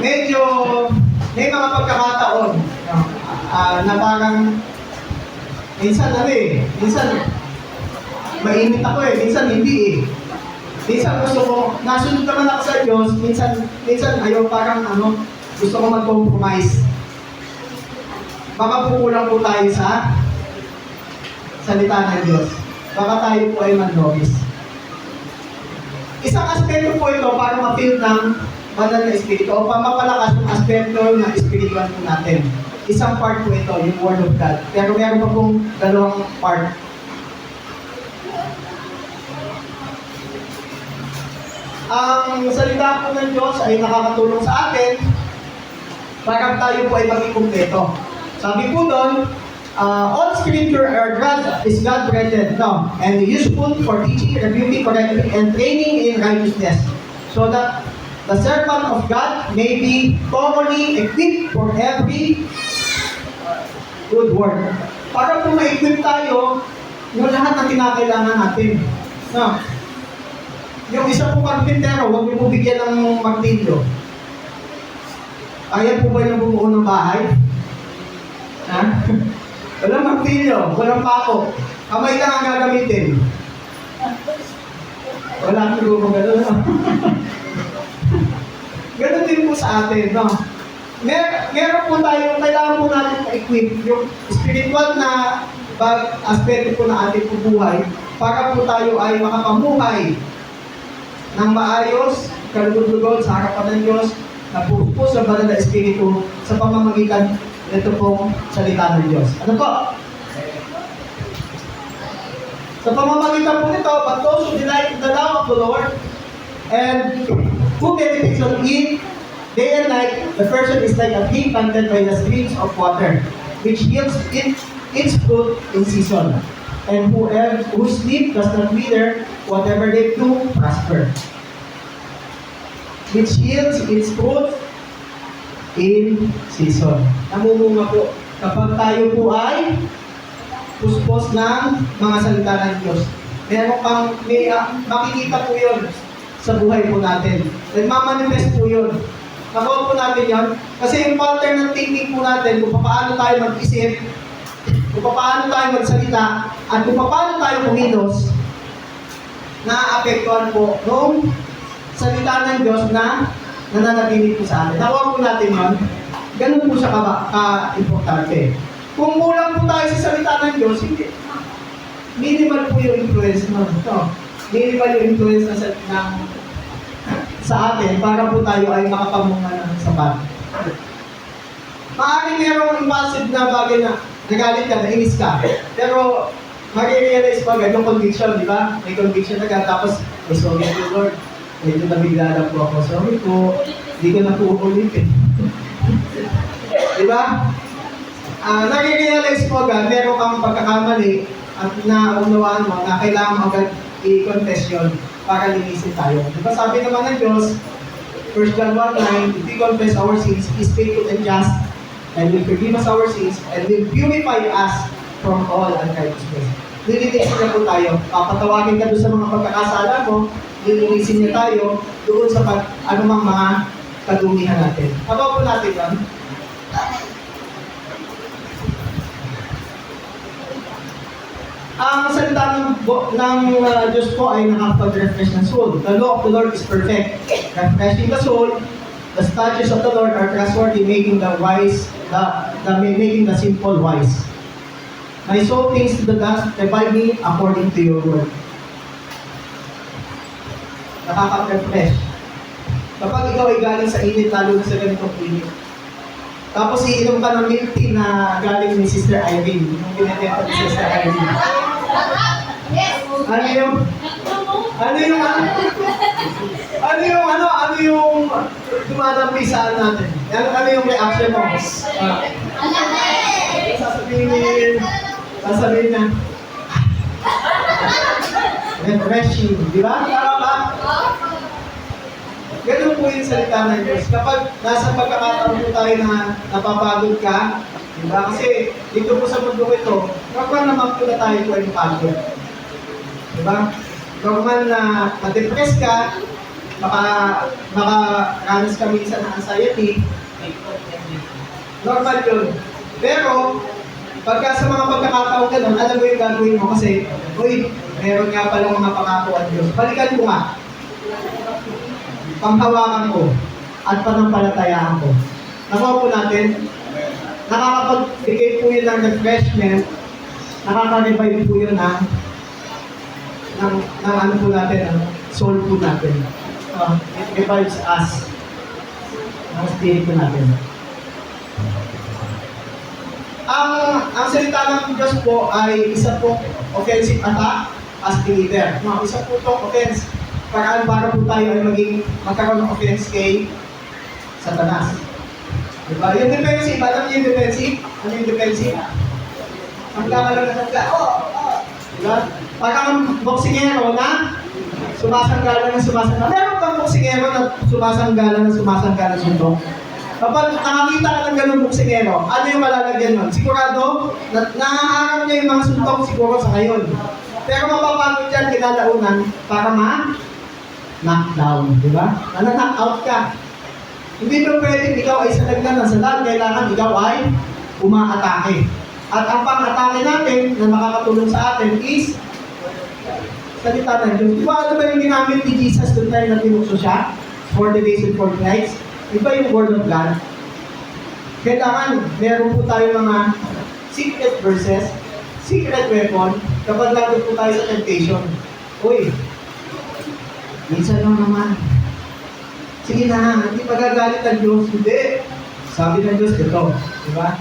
may mga pagkakataon na parang minsan mainit ako minsan hindi minsan gusto ko, nasunod naman ako sa Diyos, minsan ayaw parang gusto ko mag-compromise. Baka pukulang po tayo sa salita ng Diyos. Baka tayo po ay manlogis. Isang aspeto po ito para ma-feel ng banal na espiritu o mapalakas ng aspeto ng espiritual po natin. Isang part po ito, yung Word of God. Pero meron pa pong dalawang part. Ang salita po ng Diyos ay nakakatulong sa atin para tayo po ay maging kumpleto. Sabi po doon, all scripture is God-breathed, and useful for teaching, rebuking, correcting, and training in righteousness, so that the servant of God may be thoroughly equipped for every good work. Para po ma-equip tayo, yung lahat ng kinakailangan natin. No? Yung isa po karpintero, huwag mo bigyan ng martilyo. Kaya po ba yung bumuo ng bahay? Ha? Walang martilyo, walang pako. Kamay lang ang gagamitin. Wala siguro gano'n. Gano'n din po sa atin, no? Meron po tayo, kailangan po natin ma-equip yung spiritual na aspeto po na ating buhay para po tayo ay makapamuhay ng maayos, kalugod-lugod sa harapan ng Diyos na po sa banal na espiritu sa pamamagitan ito pong salita ng Diyos. Ano po? Sa pamamagitan po nito, but those who delight in the law of the Lord and who meditates on it day and night, the person is like a tree planted by the streams of water, which yields its fruit in season. And whose leaf does not wither, whatever they do, prosper. Which yields its fruit in season. Namumunga po kapag tayo po ay puspos ng mga salita ng Diyos. Makikita po yun sa buhay po natin. Nagmamanifest po yun. Nakuha po natin yun. Kasi yung pattern ng thinking po natin, kung paano tayo mag-isip, kung paano tayo magsalita, at kung paano tayo kumilos, naaapektuhan po noong salita ng Diyos na nananatilit po sa atin. Nakuha po natin yun. Ganun po siya ka-importante. Kung kulang po tayo sa salita ng Diyos, hindi. Minimal po yung influence minimal yung influence sa atin para po tayo ay makapamunga ng sapat. Maaaring mayroong impulsive na bagay na nagalit ka, nainis ka. Pero mag-realize pa agad yung conviction, di ba? May conviction agad, tapos sorry po Lord. Medyo nabigla lang po ako. Sorry po, hindi ko na po ulitin. Di ba? Nag-realize po agad, meron kang pagkakamali at naunawaan mo na kailangan mo agad i-confess yun para linisin tayo. Di ba sabi naman ng Diyos, 1 John 1:9, if we confess our sins, He is faithful and just, and will forgive us our sins, and will purify us from all unrighteousness. Lilinisin niya po tayo. Papatawagin ka doon sa mga pagkakasala mo, lilinisin niya tayo doon sa anumang mga kadumihan natin. Habaw po natin yan. Ang salita ng Diyos po ay nakapag-refresh ng soul. The law of the Lord is perfect, refreshing the soul. The statutes of the Lord are trustworthy, making the wise, making the simple wise. My soul clings to the dust, revive me according to your word. Nakaka-refresh. Kapag ikaw ay galing sa init, lalo na sa ganitong init. Tapos iinom ka ng milk tea na galing ni Sister Irene. Yung pinatenta ni Sister Irene. Ano yung dumadampi sa natin? Ano yung reaction mo? Sasabihin niya, refreshing, di ba? Tama ba? Ganun po yung salita ng Diyos. Kapag nasa pagkakataon po tayo na napapagod ka, di ba? Kasi dito po sa mundo ito, kapag naman po na tayo po ay mapagod. Di ba? Kapag na ma-depress ka, makaranas ka minsan ng anxiety, normal yun. Pero, pagka sa mga pagkakataon ganun, alam mo yung gagawin mo kasi, uy, meron nga palang mga pangako ang Diyos. Balikan ko nga. Panghawakan ko at panampalatayaan ko. Nakuha po natin, nakakapagbigay po yun ng refreshment, nakaka-revive po yun ng ano po natin, ng soul po natin. It revives us, ng spirit po natin. Ang salita ng Diyos po ay isa po offensive attack as believer. No, isa po itong offense. Para po tayo ay magkaroon ng offense kay Satanas. Diba? Yung defensive, alam niyo yung defensive? Ano yung defensive? Ang kakalang na sangga. Diba? Parang boksingero na sumasanggala ng sumasanggala. Meron kang boksingero na sumasanggala ng sumasanggala suntok. Kapag nakakita ka ng ganun boksingero, ano yung malalagyan nun? Sigurado, nahaharap niya yung mga suntok siguro sa ngayon. Pero mapapagod yan kinalaunan para knockdown, di ba? Na-knock out ka. Hindi pa pwedeng ikaw ay salagnan ng salag, kailangan ikaw ay umaatake. At ang pang-atake natin na makakatulong sa atin is salita ng Diyos. Di ba ano ba yung ginamit ni Jesus doon tayo na tinukso siya? 40 days and 40 nights. Di ba yung word of God? Kailangan, meron po tayo mga secret verses, secret weapon, kapag lalo po tayo sa temptation. Uy, minsan lang naman. Sige na, hindi pagagalit ang Diyos. Hindi. Sabi ng Diyos, ito. Diba?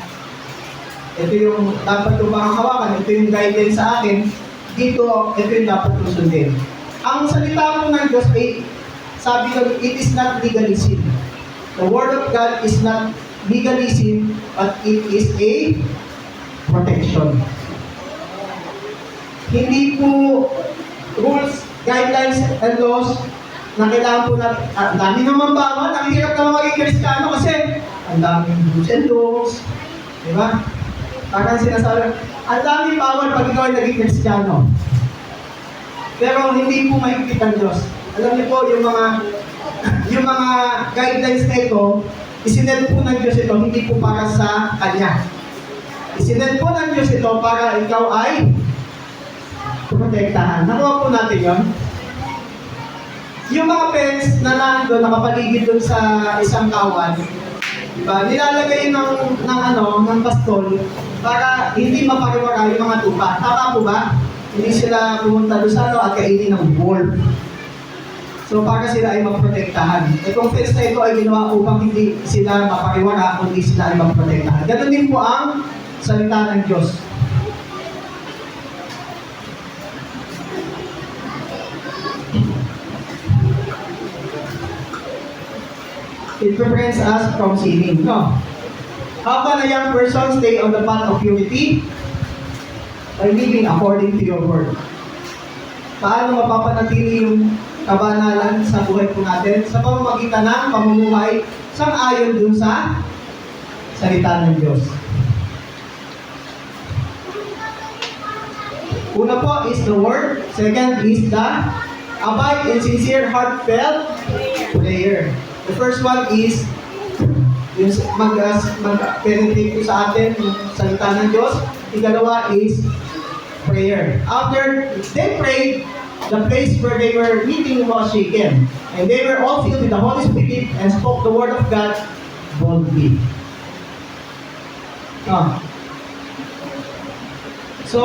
Ito yung dapat ko bang hawakan. Ito yung guidelines sa akin. Dito, ito yung dapat ko sundin. Ang salita po ng Diyos ay, sabi ko, it is not legalism. The Word of God is not legalism, but it is a protection. Hindi po rules, guidelines, and laws na kailangan po natin. Ang dami naman bawal, ang hirap naman maging Kristiyano kasi ang daming do's and don'ts. Diba? Parang sinasabi, ang daming bawal pag ikaw ay naging Kristiyano. Pero hindi po mahigpit ang Diyos. Alam niyo po, yung mga guidelines na ito, isinet po ng Diyos ito, hindi po para sa Kanya. Isinet po ng Diyos ito para ikaw ay protektahan. Nakuha po natin yun. Yung mga fence na nandun, nakapaligid dun sa isang kawan, diba? Nilalagay ng bastol para hindi mapariwara yung mga tupa. Tama po ba? Hindi sila pumunta doon sa at kainin ng wolf. So para sila ay maprotektahan. Itong fence na ito ay ginawa upang hindi sila mapariwara, kundi sila ay maprotektahan. Ganun din po ang salita ng Diyos. It prevents us from sinning. No. How can a young person stay on the path of purity? By living according to your word. Paano mapapanatili yung kabanalan sa buhay po natin? Sa pamamagitan ng pamumuhay sang-ayon dun sa salita ng Diyos. Una po is the word. Second is the abide in sincere, heartfelt prayer. The first one is yung mag-penetrate po sa atin yung salita ng Diyos. Ikalawa is prayer. After they prayed, the place where they were meeting was shaken. And they were all filled with the Holy Spirit and spoke the word of God boldly. So,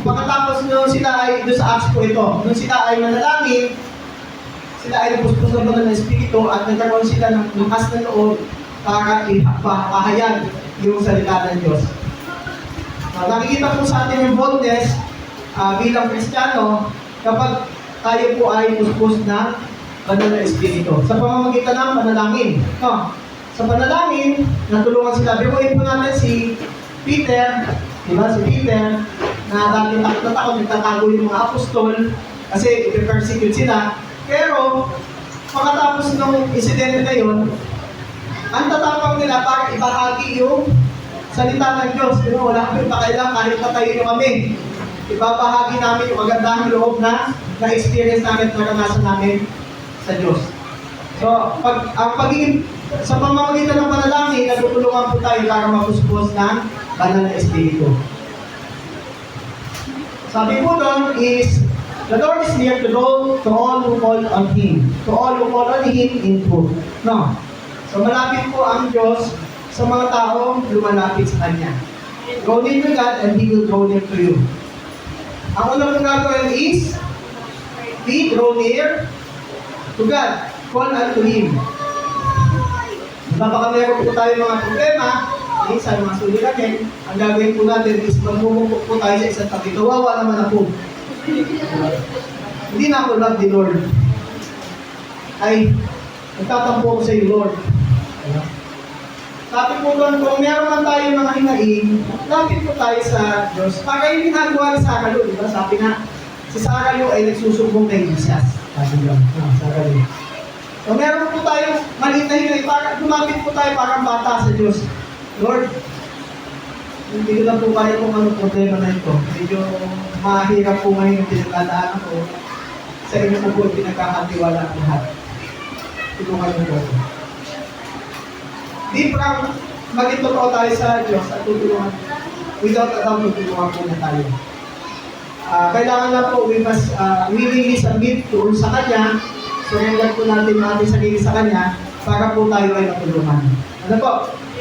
pagkatapos nung sila ay, doon sa Acts po ito, nung sila ay manalangin, sila ay napuspos ng banal ng Espiritu at nagkaroon sila ng lakas ng loob para ipahayag yung salita ng Diyos. Nakikita po sa atin yung boldness bilang Kristiyano kapag tayo po ay puspos ng banal ng Espiritu. Sa pamamagitan ng panalangin. Sa panalangin, natulungan sila. Biruin po natin si Peter, diba? Si Peter, na dati takot na takot, nagtatago yung mga apostol kasi ipe-persecute sila. Pero, pagkatapos ng insidente na yun, ang tatapang nila para ibahagi yung salita ng Diyos. Diba? Wala kami pakailang kahit patayo nyo kami. Ibabahagi namin yung magandang loob na na-experience namin at naranasan namin sa Diyos. So, sa pamamagitan ng panalangin, natutulungan po tayo para mapuspos ng banal na Espiritu. Sabi po doon is, the Lord is near to all who call on Him. To all who call on Him in truth. No. So malapit po ang Diyos sa mga taong lumalapit sa Kanya. Go near to God and He will draw near to you. Ang unang gagawin is, we draw near to God. Call unto Him. Baka meron po tayo mga problema, sa mga suliranin, ang gagawin po natin is magmumukok po tayo sa isang tabi. Kawawa naman ako. Hindi na ako love the Lord. Ay, nagtatampo ako sa iyo, Lord. Sabi po doon, kung meron man tayo mga hinaing, lapit po tayo sa Diyos. Para yung ginagawa ni Sarah Lu, diba? Sabi nga, si Sarah Lu ay nagsusumbong kay Jesus. Sabi lang, Sarah Lu. So meron po tayo maliit na hinaing, para lumapit po tayo parang bata sa Diyos. Lord, hindi ko lang po kaya kung ano problema na ito. Medyo mahirap po ngayon yung pinagdadaanan ko. Sa inyo po po pinagkakatiwala ang lahat. Tulungan mo po. Di parang maging totoo tayo sa Diyos at tutulungan. Without a doubt, tutulungan po na tayo. Kailangan na po, we must willingly submit doon sa Kanya. Surrender po natin yung ating sarili sa Kanya para po tayo ay matulungan. Ano po?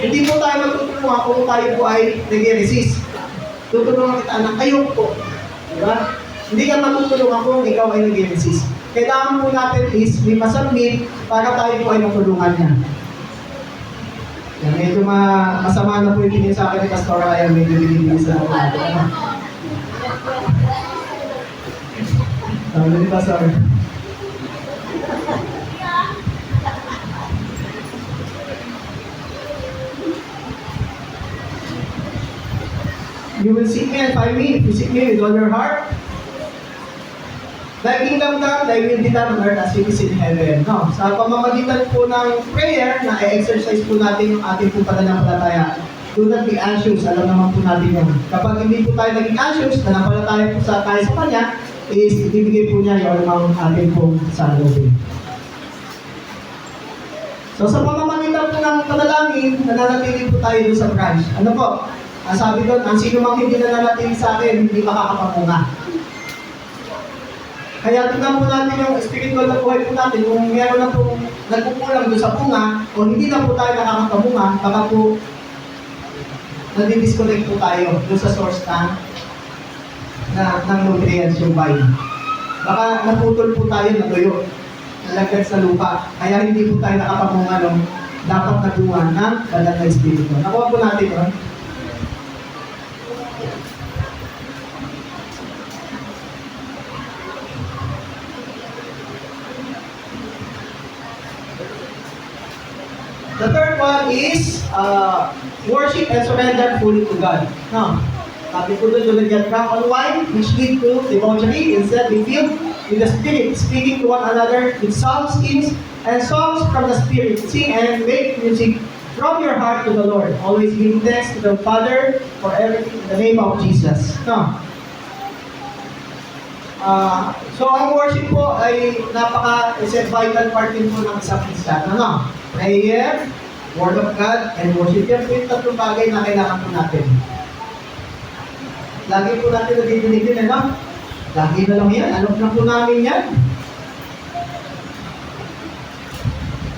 Hindi po tayo magtutulungan kung tayo po ay nag-resist. Tutulungan kita na kayo po. Diba? Hindi ka matutulungan kung ikaw ay nag-resist. Kailangan po natin is we must submit para tayo po ay matulungan niya. Yan, medyo masama na po yung tingin sa akin ni Pastor Ryan, medyo binibigay sa akin. Sabi ni Pastor. You will seek me and find me if you seek me with all your heart. Thy kingdom come, thy will be done on earth as it is in heaven. No? Sa pamamagitan po ng prayer, na i-exercise po natin yung ating po pananampalataya. Do not be anxious, alam naman po natin yun. Kapag hindi po tayo naging anxious, nanampalataya po tayo sa Kanya, is ibibigay po niya yung alamang ating pong salubin. So sa pamamagitan po ng panalangin, nananatili po tayo doon sa branch. Ano po? Sabi doon, ang sino mang hindi nananatili sa akin, hindi makakapamunga. Kaya tignan po natin yung spiritual na buhay po natin, kung meron na po nagkukulang doon sa punga, o hindi na po tayo nakakapamunga, baka po nadi-disconnect po tayo doon sa source ng nutrients yung vine. Baka naputol po tayo na tuyo, nalagyan sa lupa. Kaya hindi po tayo nakapamunga nung dapat nabuhan ng banal na espiritu. Nakuha po natin yun. The third one is worship and surrender fully to God. Now, sabi ko doon, do not get drunk on wine, which lead to debauchery. Instead, be filled with the Spirit, speaking to one another with psalms, hymns, and songs from the Spirit. Sing and make music from your heart to the Lord, always giving thanks to the Father for everything in the name of Jesus. Now, So ang worship po ay is a vital part din po ng isang Kristiyano. Ano? Prayer, Word of God, and worship. Yan po yung tatlong bagay na kailangan po natin. Lagi po natin nadidinig din, ano? Lagi na lang yan. Alam na po namin yan.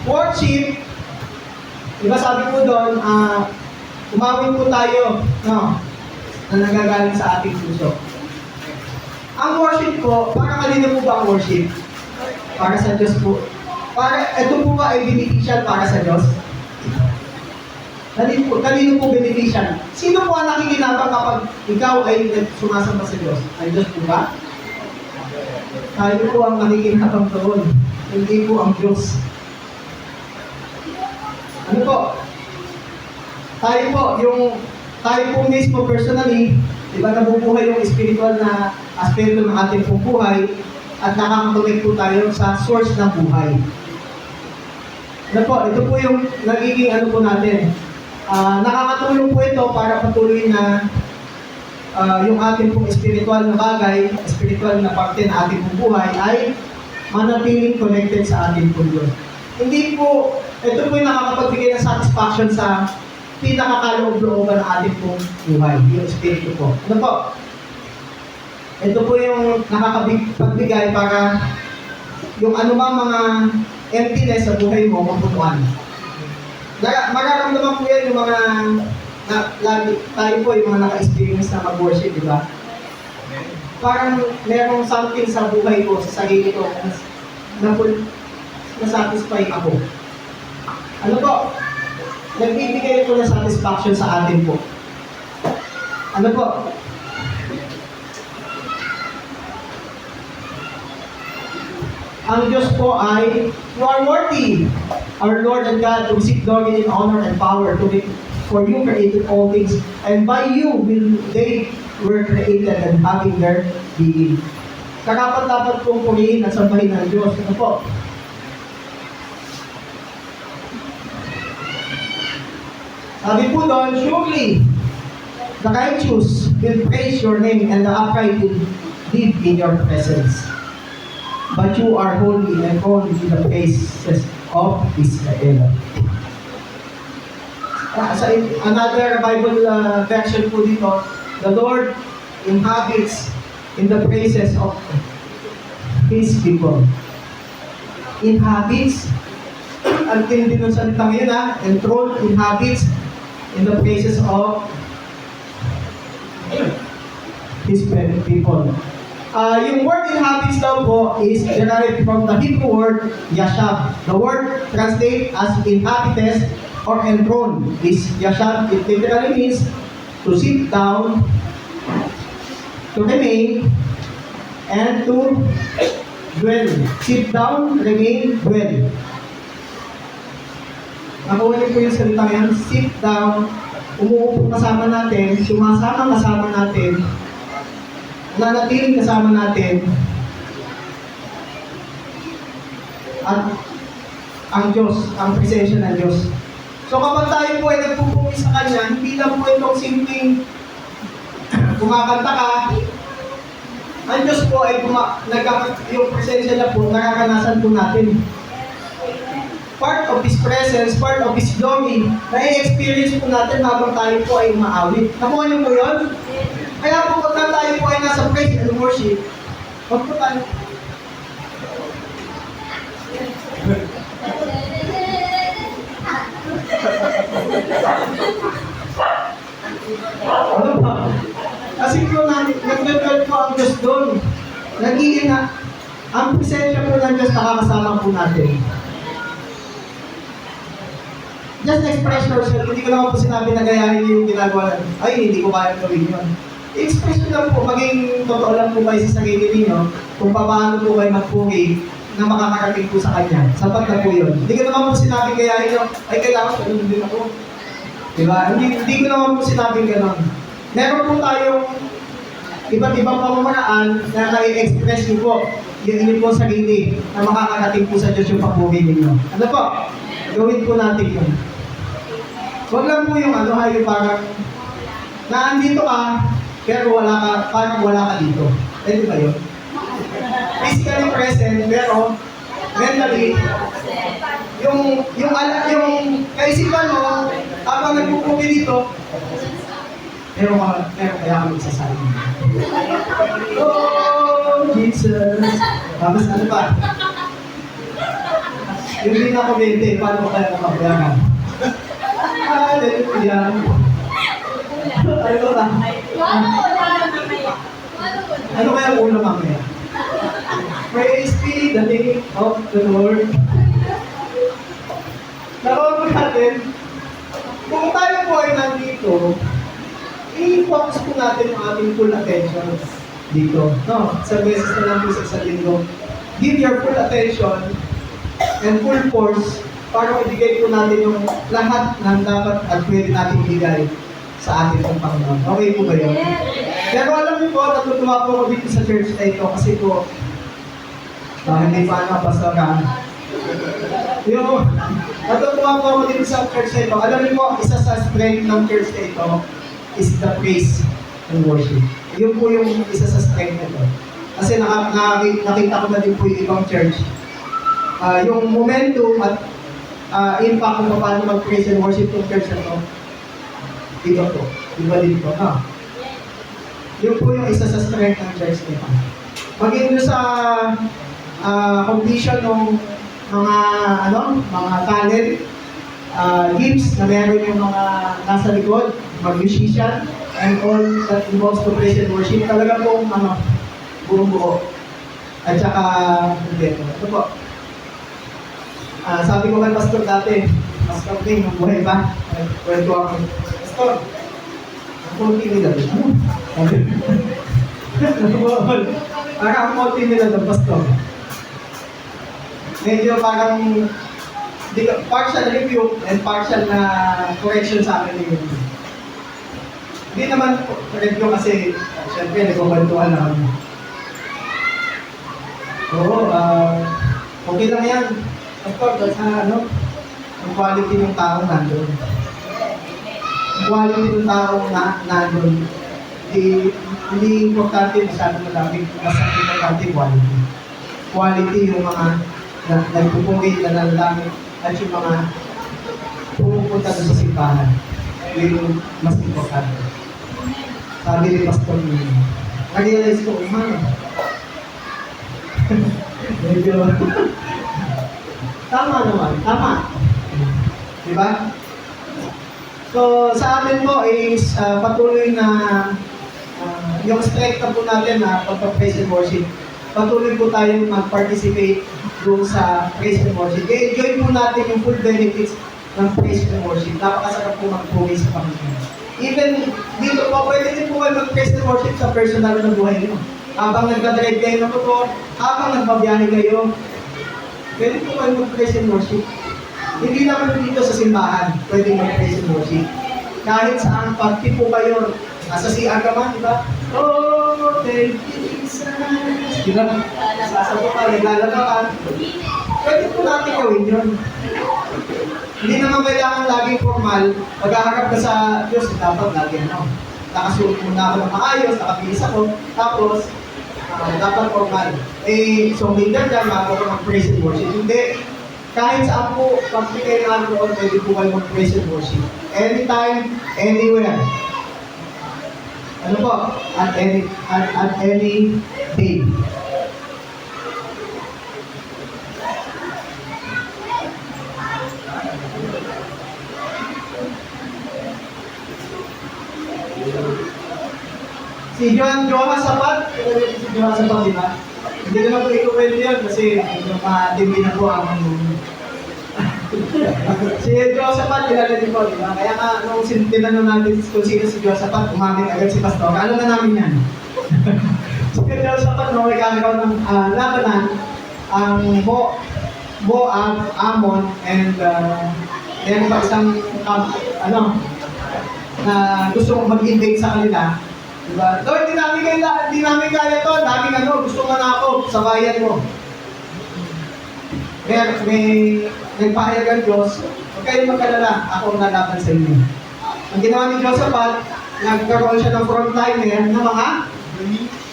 Worship, diba sabi po doon, umawin po tayo, no? Na nagagaling sa ating puso. Ang worship po, para kanino po ba ang worship? Para sa Diyos po. Ito po ba ay beneficial para sa Diyos? Kanino po beneficial? Sino po ang nakikinabang kapag ikaw ay sumasamba sa Diyos? Ay Diyos po ba? Tayo po ang nakikinabang doon. Hindi po ang Diyos. Ano po? Tayo po mismo personally, di ba nabubuhay yung spiritual na aspekto ng ating pong buhay at nakakakonect po tayo sa source ng buhay. Ano po? Ito po yung nagiging ano po natin. Nakakatulong po ito para patuloy na yung ating pong spiritual na bagay, spiritual na parte ng ating pong buhay ay manatiling connected sa ating pong Diyos. Hindi po, ito po yung nakakapagbigay ng satisfaction sa pinakakaloob-looban ng ating pong buhay, yung spirito po. Ano po? Ito po yung nakakapagbigay para yung anumang mga emptiness sa buhay mo, mapunuan. Mararamdaman po yan yung mga tayo po yung mga naka-experience na mag-worship, di ba? Parang merong something sa buhay ko, sa sarili ko, na satisfy ako. Ano po? Nagbibigay ito ng satisfaction sa atin po. Ano po? Ang Diyos po ay, you are worthy, our Lord and God, to receive glory and honor and power, for you created all things, and by you they were created and having their being. Karapat-dapat pong purihin at sambahin ng Diyos. Ano po? Sabi po doon, surely the righteous will praise your name and the upright will live in your presence. But you are holy and holy in the faces of Israel. Sa another Bible version po dito, the Lord inhabits in the praises of His people. Inhabits, ang tindi ng salitang yun enthroned, inhabits in the praises of His people. Yung word inhabits daw po is derived from the Hebrew word yashab. The word translated as inhabited or enthroned is yashab. It literally means to sit down, to remain, and to dwell. Sit down, remain, dwell. Nakuha niyo po yung salita yan, sit down, umuupo kasama natin, sumasama kasama natin, nanatiling kasama natin, at ang Diyos, ang presensya ng Diyos. So kapag tayo po ay nagpupumi sa Kanya, hindi lang po itong simpleng kumakanta ka, ang Diyos po ay yung presensya niya po, nakakanasan po natin. Part of His presence, part of His glory, na-experience po natin habang tayo po ay umaawit. Nakuha niyo po yun? Kaya po pagka tayo po ay nasa praise and worship, wag po tayo. Ano ba? Kasi po nag-level po ang Diyos doon. Ang presensya po ng Diyos nakakasama po natin. Just express yourself. Hindi ko naman po sinabi na gayahin yung ginagawa natin. Ay, hindi ko kaya gawin yun. I-express nyo lang po, maging totoo lang po kayo sa sarili ninyo kung paano po kayo magpuri na makakarating po sa Kanya. Sapat na po yun. Hindi ko naman po sinabi gayahin nyo, ay kailangan ganun din ako. Diba? Hindi ko naman po sinabi gano'n. Meron po tayong iba't ibang pamamaraan na nai-express nyo po yung inyo po sarili na makakarating po sa Diyos yung pagpuri ninyo. Ano po? Gawin po natin yun. Huwag lang po yung yung parang naandito ka, pero parang wala ka dito. Pwede ba yun? physically present, pero mentally, yung kaisipan mo, habang nagpupugi dito, meron kaya kami magsasabi. Oh, Jesus. Tapos ano pa? Yung din ako bente, paano ko kaya makabayaran? Hallelujah. Ano ba? Ano kaya ang ulam mamaya? Praise be the name of the Lord. Naroon po natin, kung tayo po ay nandito, i-focus po natin ang ating full attention dito. No, sa beses na lang po sa linggo. Give your full attention and full force para ibigay po natin yung lahat ng dapat at pwede natin ibigay sa ating pong Panginoon. Okay po ba yun? Pero alam niyo po, natutuwa po ako dito sa church na ito kasi po, hindi pa napasaran. Yung, natutuwa po ako dito sa church na ito. Alam niyo po, isa sa strength ng church na ito is the praise and worship. Yun po yung isa sa strength na ito. Kasi nakita ko na din po yung ibang church. Yung momentum at impact kung paano mag-praise and worship yung church na ito, iba po. Iba din po. Yun po yung isa sa strength ng church na ito. Maging doon sa completion ng mga talent, gifts na meron yung mga nasa likod, mag-musician, and all that involves to praise and worship. Talaga pong buong buo. At saka, hindi. Ito po. Sabi ko kay Pastor dati, Pastor King, nung buhay pa, kwento ako. Pastor, ang konti nila. Parang ang konti nila ng Pastor. Medyo parang partial review and partial na correction sa akin yun. Hindi naman review kasi syempre nagkukwentuhan na kami. Oo, okay lang yan. Of course, ang quality ng tao nandun. Ang quality ng tao nandun. Hindi importante masyado malamig. Mas importante quality. Quality yung mga nagpupungit na nalalangit at yung mga pumupunta doon sa simbahan. Yung mas importante. Sabi ni Pastor Nino, na-realize ko, medyo tama naman, tama. Diba? So, sa atin po is patuloy na yung strength na po natin na pagpa-praise and worship. Patuloy po tayong mag-participate doon sa praise and worship. I-enjoy po natin yung full benefits ng praise and worship. Napakasarap po mag-praise sa Panginoon. Even dito po, pwede din po kayo mag-praise and worship sa personal na buhay niyo. Habang nagdadrive kayo ng motor, habang nagbabiyahe kayo, pwede po kayo mag-praise and worship. Hindi naman dito sa simbahan, pwede mag-praise and worship. Kahit saan, pati po kayo, nasa CR ka man, di ba? Oh, thank you, Jesus. Di ba? Sasagot ka, naglalaba ka. Pwede po natin gawin yun. Hindi naman kailangan laging formal. Pag-aharap ka sa Diyos, dapat lagi nakasuot muna ako ng maayos, nakabilis ako, tapos dapat formal. So minsan dyan, bago ko mag-praise and worship. Hindi. Kahit saan po, pag-pigay ng alcohol, pwede po kayo mag-praise and worship. Anytime, anywhere. Ano po? At any day. Si Johan Sapat, si Johan Sapat, di ba? Hindi ko na po ikukwento yun kasi matindi na po ang si Johan Sapat, kilala din po, di ba? Kaya nga, nung tinanong natin kung sino si Johan Sapat, umamit agad si Pastor. Alam na namin yan. Si Johan Sapat, nung may kagagawa ng labanan, ang Moab, Ammon, and meron pa isang na gusto kong mag-invade sa kanila. Diba? Lord, hindi namin kaya to. Daming gusto nga na ako sa bayan mo. Kaya may nagpahayag ang Diyos, huwag kayong magkalala, ako ang lalaban sa inyo. Ang ginawa ni Josaphat, nagkaroon siya ng frontliner na mga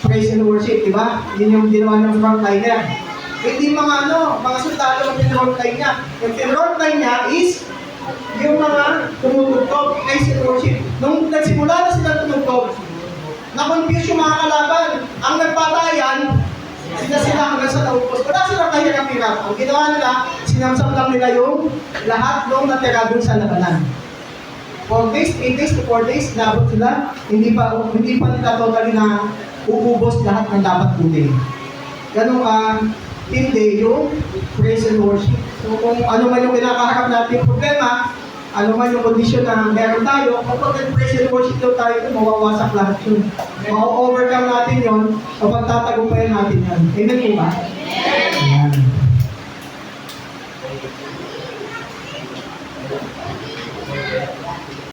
praise and worship, di ba? Yun yung ginawa ng frontliner. Hindi mga sundalo ang pinrontline niya. Yung pinrontline niya is yung mga tumutugtog, praise and worship. Nung nagsimula na sila tumutugtog, na-confuse yung mga kalaban. Ang nagpatayan, sila hanggang sa naupos. Wala silang kahirap-hirap. Ang ginawa nila, sinamsam lang nila yung lahat ng natira dun sa labanan. 4 days, 8 days to 4 days, dapat sila, hindi pa nila totally na uubos lahat ng dapat kunin. Ganun ka, hindi yung praise and worship. So kung ano man yung kinakaharap natin problema, ano man yung kondisyon na meron tayo, kapag nag-praise and worship daw tayo, mawawasak lahat yun. Ma-overcome natin yun, kapag tatagumpayan natin yan. Amen po ba? Amen.